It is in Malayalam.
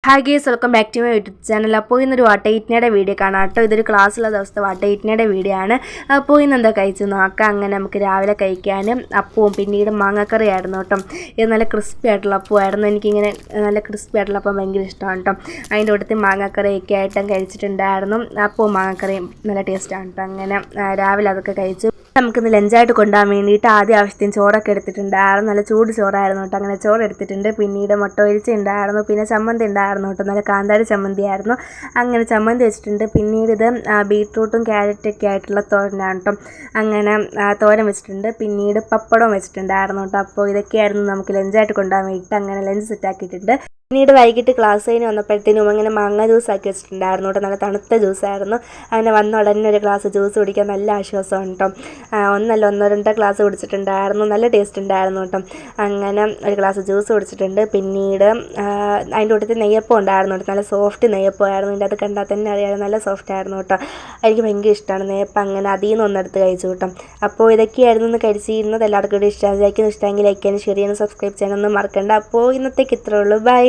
Hi guys, welcome back to my YouTube channel. അപ്പോൾ ഇന്നൊരു വട്ടയിറ്റിനയുടെ വീഡിയോ കാണാം കേട്ടോ. ഇതൊരു ക്ലാസ്സുള്ള ദിവസത്തെ വട്ടയിറ്റിനയുടെ വീഡിയോ ആണ്. അപ്പോൾ ഇന്നെന്താ കഴിച്ച് നോക്കാം. അങ്ങനെ നമുക്ക് രാവിലെ കഴിക്കാനും അപ്പവും പിന്നീട് മാങ്ങക്കറി ആയിരുന്നു കേട്ടോ. ഇത് നല്ല ക്രിസ്പി ആയിട്ടുള്ള അപ്പമായിരുന്നു. എനിക്കിങ്ങനെ നല്ല ക്രിസ്പി ആയിട്ടുള്ള അപ്പം ഭയങ്കര ഇഷ്ടമാണ് കേട്ടോ. അതിൻ്റെ കൂട്ടത്തിൽ മാങ്ങക്കറിയൊക്കെ ആയിട്ടും കഴിച്ചിട്ടുണ്ടായിരുന്നു. അപ്പവും മാങ്ങക്കറിയും നല്ല ടേസ്റ്റാണ് കേട്ടോ. അങ്ങനെ രാവിലെ അതൊക്കെ കഴിച്ചു. നമുക്കിന്ന് ലഞ്ചായിട്ട് കൊണ്ടുപോകാൻ വേണ്ടിയിട്ട് ആദ്യം ആവശ്യത്തിന് ചോറൊക്കെ എടുത്തിട്ടുണ്ടായിരുന്നു. നല്ല ചൂട് ചോറായിരുന്നു കേട്ടോ. അങ്ങനെ ചോറ് എടുത്തിട്ടുണ്ട്. പിന്നീട് മുട്ട പൊരിച്ച ഉണ്ടായിരുന്നു. പിന്നെ ചമ്മന്തി ഉണ്ടായിരുന്നു കേട്ടോ. നല്ല കാന്താരി ചമ്മന്തി ആയിരുന്നു. അങ്ങനെ ചമ്മന്തി വെച്ചിട്ടുണ്ട്. പിന്നീട് ഇത് ബീട്രൂട്ടും ക്യാരറ്റൊക്കെ ആയിട്ടുള്ള തോരനാണ് കേട്ടോ. അങ്ങനെ തോരൻ വെച്ചിട്ടുണ്ട്. പിന്നീട് പപ്പടവും വെച്ചിട്ടുണ്ടായിരുന്നു കേട്ടോ. അപ്പോൾ ഇതൊക്കെയായിരുന്നു നമുക്ക് ലഞ്ചായിട്ട് കൊണ്ടുപോകാൻ വേണ്ടിയിട്ട്. അങ്ങനെ ലഞ്ച് സെറ്റാക്കിയിട്ടുണ്ട്. പിന്നീട് വൈകിട്ട് ക്ലാസ് കഴിഞ്ഞ് വന്നപ്പോഴത്തേനും അങ്ങനെ മാങ്ങ ജ്യൂസ് ആക്കി വെച്ചിട്ടുണ്ടായിരുന്നു കേട്ടോ. നല്ല തണുത്ത ജ്യൂസായിരുന്നു. അങ്ങനെ വന്ന ഉടനെ ഒരു ഗ്ലാസ് ജ്യൂസ് കുടിക്കാൻ നല്ല ആശ്വാസമാണ് കേട്ടോ. ഒന്നോ രണ്ടോ ഗ്ലാസ് കുടിച്ചിട്ടുണ്ടായിരുന്നു. നല്ല ടേസ്റ്റ് ഉണ്ടായിരുന്നു കേട്ടോ. അങ്ങനെ ഒരു ഗ്ലാസ് ജ്യൂസ് കുടിച്ചിട്ടുണ്ട്. പിന്നീട് അതിൻ്റെ കൂട്ടത്തിൽ നെയ്യപ്പം ഉണ്ടായിരുന്നു കേട്ടോ. നല്ല സോഫ്റ്റ് നെയ്യപ്പമായിരുന്നു. ഇതിൻ്റെ അത് കണ്ടാൽ തന്നെ അറിയാം, നല്ല സോഫ്റ്റ് ആയിരുന്നു കേട്ടോ. എനിക്ക് ഭയങ്കര ഇഷ്ടമാണ് നെയ്യപ്പം. അങ്ങനെ അതിൽ നിന്ന് ഒന്നെടുത്ത് കഴിച്ചു കേട്ടോ. അപ്പോൾ ഇതൊക്കെയായിരുന്നു ഇന്ന് കഴിച്ചിരുന്നത്. എല്ലാവർക്കും കൂടി ഇഷ്ടമായിരിക്കും. ഇഷ്ടമെങ്കിൽ ലൈക്ക് ചെയ്യാനും ഷെയർ ചെയ്യാനും സബ്സ്ക്രൈബ് ചെയ്യാനൊന്നും മറക്കണ്ട. അപ്പോൾ ഇന്നത്തേക്ക് ഇത്രേ ഉള്ളൂ. ബൈ.